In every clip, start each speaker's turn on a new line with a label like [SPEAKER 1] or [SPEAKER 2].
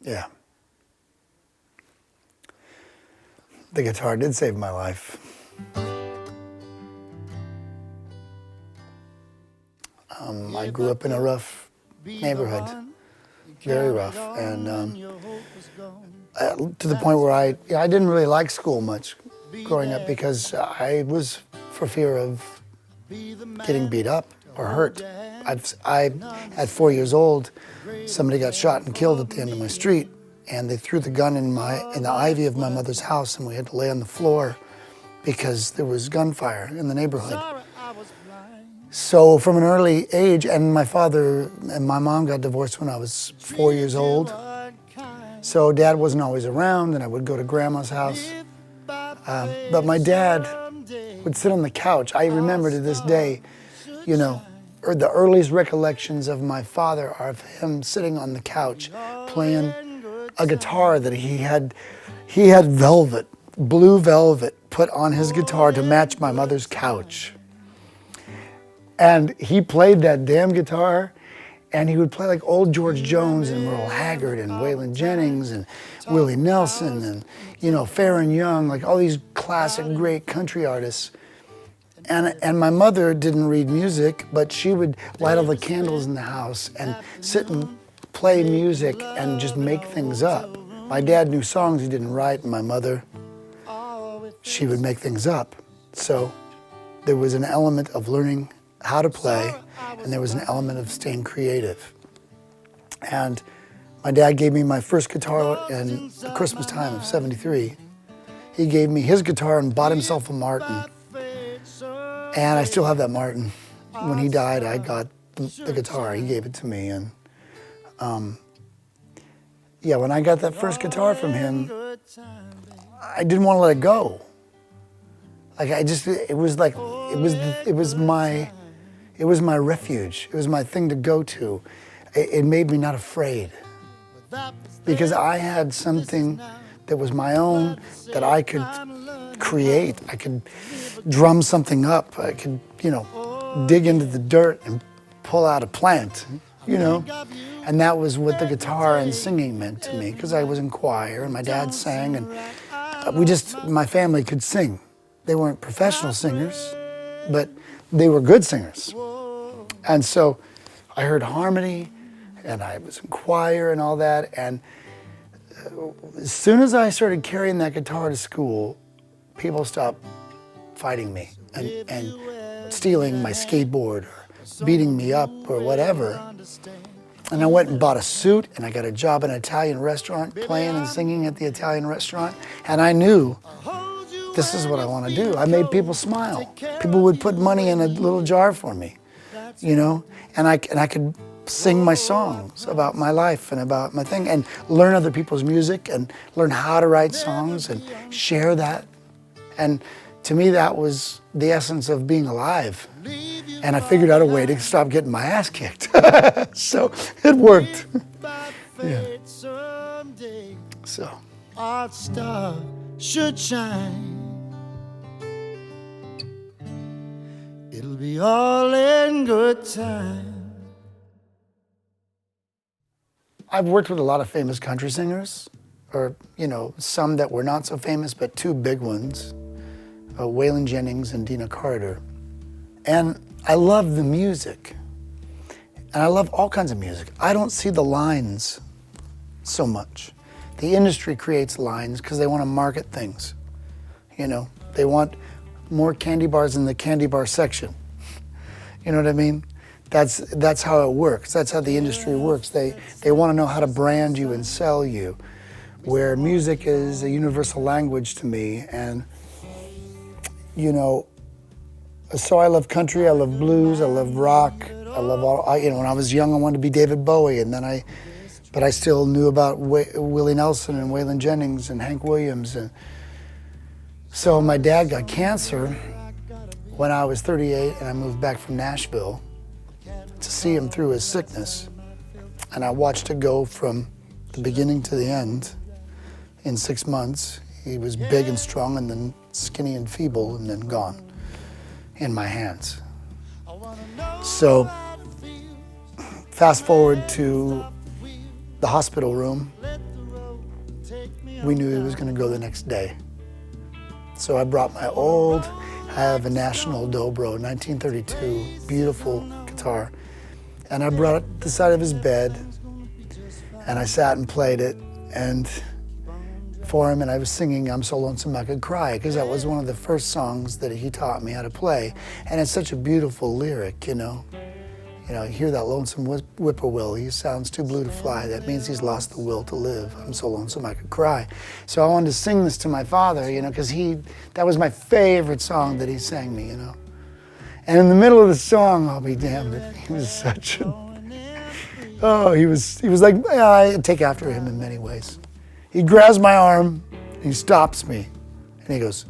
[SPEAKER 1] Yeah. The guitar did save my life. I grew up in a rough neighborhood, very rough, and to the point where I didn't really like school much growing up because I was for fear of getting beat up or hurt. At 4 years old, somebody got shot and killed at the end of my street, and they threw the gun in the ivy of my mother's house, and we had to lay on the floor because there was gunfire in the neighborhood. So from an early age, and my father and my mom got divorced when I was 4 years old. So Dad wasn't always around, and I would go to Grandma's house. But my dad would sit on the couch. I remember to this day, you know, the earliest recollections of my father are of him sitting on the couch playing a guitar that he had velvet, blue velvet, put on his guitar to match my mother's couch. And he played that damn guitar, and he would play like old George Jones and Merle Haggard and Waylon Jennings and Willie Nelson and, you know, Farron Young, like all these classic great country artists. And my mother didn't read music, but she would light all the candles in the house and sit and play music and just make things up. My dad knew songs he didn't write, and my mother, she would make things up. So there was an element of learning how to play, and there was an element of staying creative. And my dad gave me my first guitar in the Christmas time of '73. He gave me his guitar and bought himself a Martin. And I still have that Martin. When he died, I got the guitar. He gave it to me. And yeah, when I got that first guitar from him, I didn't want to let it go. Like it was my refuge. It was my thing to go to. It made me not afraid because I had something that was my own that I could create. I could drum something up. I could, you know, dig into the dirt and pull out a plant, you know. And that was what the guitar and singing meant to me because I was in choir and my dad sang, and my family could sing. They weren't professional singers, but they were good singers. And so I heard harmony, and I was in choir and all that. And as soon as I started carrying that guitar to school, people stopped fighting me and stealing my skateboard or beating me up or whatever. And I went and bought a suit, and I got a job in an Italian restaurant, playing and singing at the Italian restaurant. And I knew this is what I want to do. I made people smile. People would put money in a little jar for me, you know, and I could sing my songs about my life and about my thing and learn other people's music and learn how to write songs and share that. And to me, that was the essence of being alive. And I figured out a way to stop getting my ass kicked. So it worked. Yeah. So. Our star should shine. It'll be all in good time. I've worked with a lot of famous country singers, or, you know, some that were not so famous, but two big ones, Waylon Jennings and Dina Carter. And I love the music. And I love all kinds of music. I don't see the lines so much. The industry creates lines because they want to market things. You know, they want more candy bars in the candy bar section. You know what I mean? That's how it works. That's how the industry works. They want to know how to brand you and sell you, where music is a universal language to me. And, you know, so I love country, I love blues, I love rock, I love all, you know, when I was young I wanted to be David Bowie, and then but I still knew about Willie Nelson and Waylon Jennings and Hank Williams. And so my dad got cancer when I was 38, and I moved back from Nashville to see him through his sickness. And I watched it go from the beginning to the end in 6 months. He was big and strong, and then skinny and feeble, and then gone in my hands. So fast forward to the hospital room we knew he was going to go the next day. So I brought my old, I have a National Dobro, 1932, beautiful guitar. And I brought it to the side of his bed, and I sat and played it and for him, and I was singing I'm So Lonesome I Could Cry, because that was one of the first songs that he taught me how to play. And it's such a beautiful lyric, you know. You know, you hear that lonesome whippoorwill, he sounds too blue to fly. That means he's lost the will to live. I'm so lonesome I could cry. So I wanted to sing this to my father, you know, because that was my favorite song that he sang me, you know. And in the middle of the song, I'll be damned, he was such a, oh, he was like, I take after him in many ways. He grabs my arm, and he stops me, and he goes,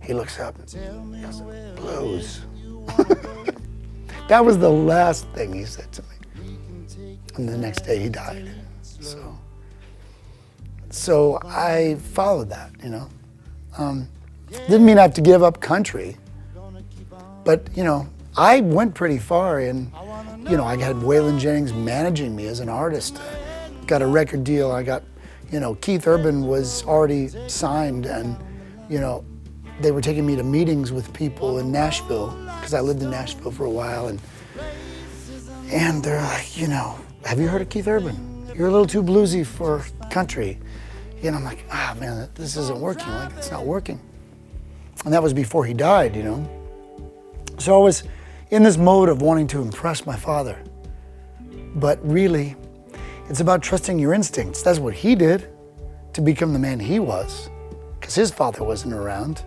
[SPEAKER 1] he looks up, and he goes, blues. That was the last thing he said to me. And the next day he died. So I followed that, you know. Didn't mean I have to give up country, but, you know, I went pretty far, and, you know, I had Waylon Jennings managing me as an artist. Got a record deal, I got, you know, Keith Urban was already signed, and, you know, they were taking me to meetings with people in Nashville, because I lived in Nashville for a while, and they're like, you know, have you heard of Keith Urban? You're a little too bluesy for country. And I'm like, ah, man, this isn't working, like, it's not working. And that was before he died, you know. So I was in this mode of wanting to impress my father. But really, it's about trusting your instincts. That's what he did to become the man he was, because his father wasn't around.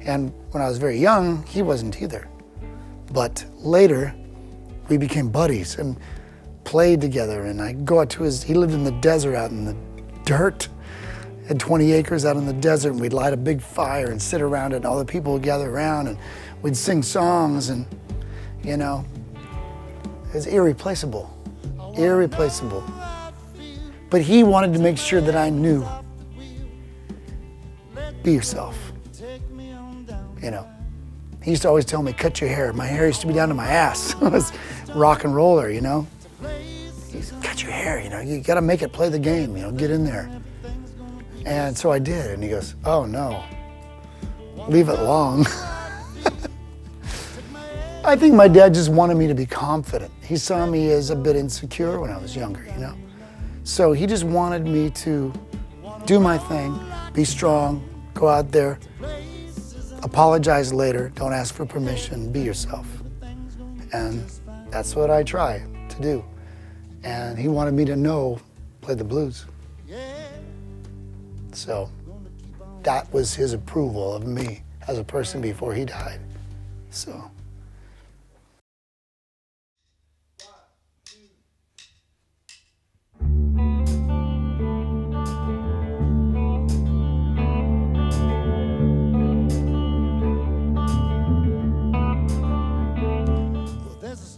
[SPEAKER 1] And when I was very young, he wasn't either. But later, we became buddies and played together. And I'd go out to he lived in the desert out in the dirt, had 20 acres out in the desert, and we'd light a big fire and sit around it, and all the people would gather around, and we'd sing songs, and, you know, it was irreplaceable, irreplaceable. But he wanted to make sure that I knew, be yourself, you know. He used to always tell me, cut your hair. My hair used to be down to my ass. I was rock and roller, you know. He said, cut your hair, you know, you gotta make it play the game, you know, get in there. And so I did, and he goes, oh no, leave it long. I think my dad just wanted me to be confident. He saw me as a bit insecure when I was younger, you know. So he just wanted me to do my thing, be strong, go out there, apologize later, don't ask for permission, be yourself. And that's what I try to do. And he wanted me to know, play the blues. So that was his approval of me as a person before he died. So.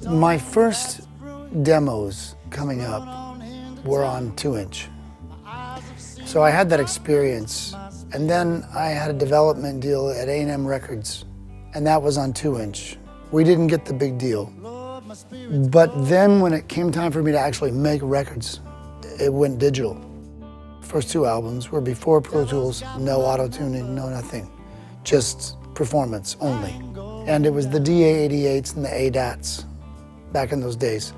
[SPEAKER 1] My first demos coming up were on 2-inch. So I had that experience, and then I had a development deal at A&M Records, and that was on 2-inch. We didn't get the big deal. But then when it came time for me to actually make records, it went digital. First 2 albums were before Pro Tools, no auto-tuning, no nothing, just performance only. And it was the DA-88s and the ADATs back in those days.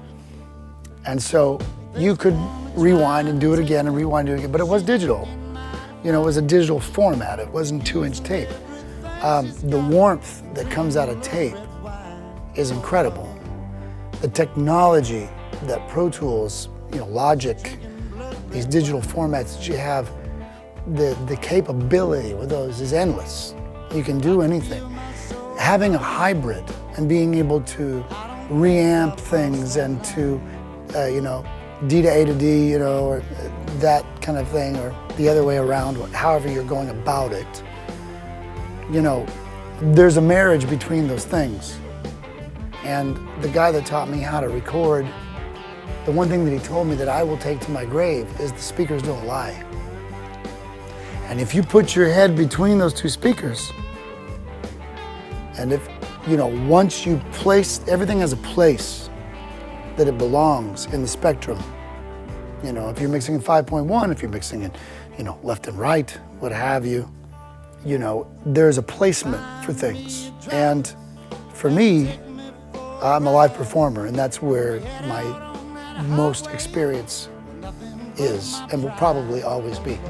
[SPEAKER 1] And so you could rewind and do it again and rewind and do it again, but it was digital. You know, it was a digital format, it wasn't 2-inch tape. The warmth that comes out of tape is incredible. The technology that Pro Tools, you know, Logic, these digital formats that you have, the capability with those is endless. You can do anything. Having a hybrid and being able to reamp things and to, you know, D to A to D, you know, or that kind of thing, or the other way around, however you're going about it. You know, there's a marriage between those things. And the guy that taught me how to record, the one thing that he told me that I will take to my grave is the speakers don't lie. And if you put your head between those 2 speakers, and if, you know, once you place, everything has a place that it belongs in the spectrum. You know, if you're mixing in 5.1, if you're mixing in, you know, left and right, what have you, you know, there's a placement for things. And for me, I'm a live performer, and that's where my most experience is, and will probably always be,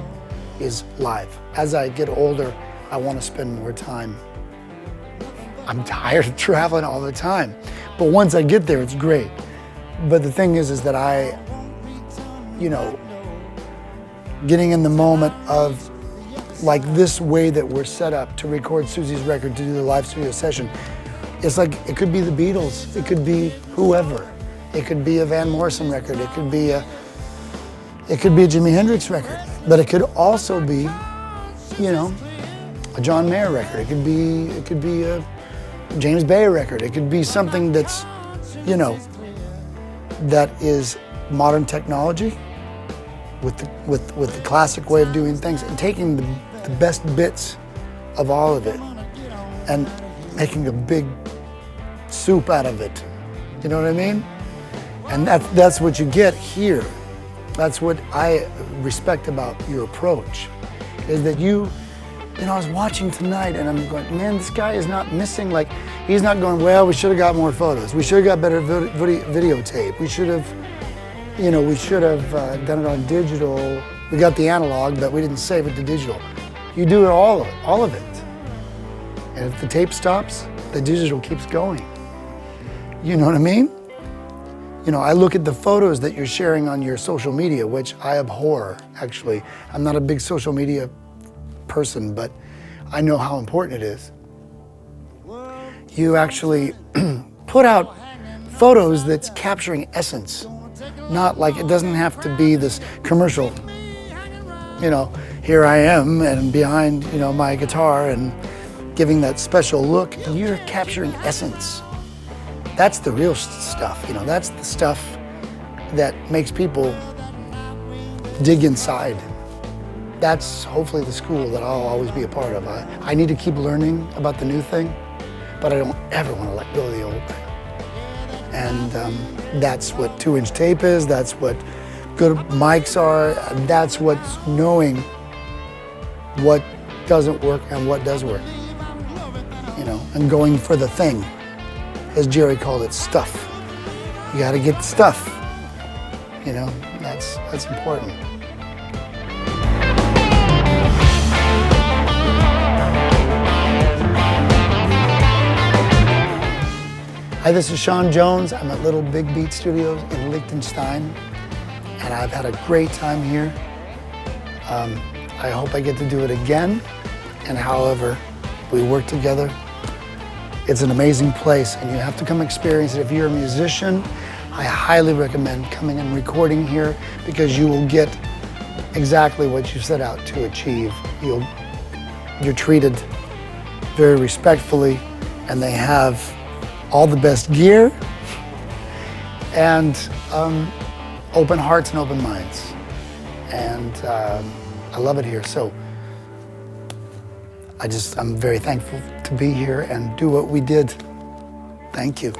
[SPEAKER 1] is live. As I get older, I want to spend more time. I'm tired of traveling all the time, but once I get there, it's great. But the thing is that I, you know, getting in the moment of like this way that we're set up to record Susie's record, to do the live studio session, it's like, it could be the Beatles, it could be whoever. It could be a Van Morrison record, it could be a Jimi Hendrix record, but it could also be, you know, a John Mayer record. It could be a James Bay record. It could be something that's, you know, that is modern technology with the classic way of doing things, and taking the best bits of all of it and making a big soup out of it. You know what I mean? And that's what you get here. That's what I respect about your approach, is that you know, I was watching tonight and I'm going, man, this guy is not missing, like, he's not going, well, we should have got more photos. We should have got better videotape. We should have, you know, done it on digital. We got the analog, but we didn't save it to digital. You do it all of it. And if the tape stops, the digital keeps going. You know what I mean? You know, I look at the photos that you're sharing on your social media, which I abhor, actually. I'm not a big social media person, but I know how important it is. You actually put out photos that's capturing essence, not like, it doesn't have to be this commercial, you know, here I am and behind, you know, my guitar and giving that special look. You're capturing essence. That's the real stuff, you know, that's the stuff that makes people dig inside. That's hopefully the school that I'll always be a part of. I need to keep learning about the new thing, but I don't ever want to let go of the old thing. And that's what 2-inch tape is, that's what good mics are, that's what's knowing what doesn't work and what does work. You know, and going for the thing. As Jerry called it, stuff. You gotta get the stuff. You know, that's important. Hi, this is Shawn Jones. I'm at Little Big Beat Studios in Liechtenstein, and I've had a great time here. I hope I get to do it again, and however we work together. It's an amazing place, and you have to come experience it. If you're a musician, I highly recommend coming and recording here, because you will get exactly what you set out to achieve. You're treated very respectfully, and they have all the best gear, and open hearts and open minds. And I love it here. So I'm very thankful to be here and do what we did. Thank you.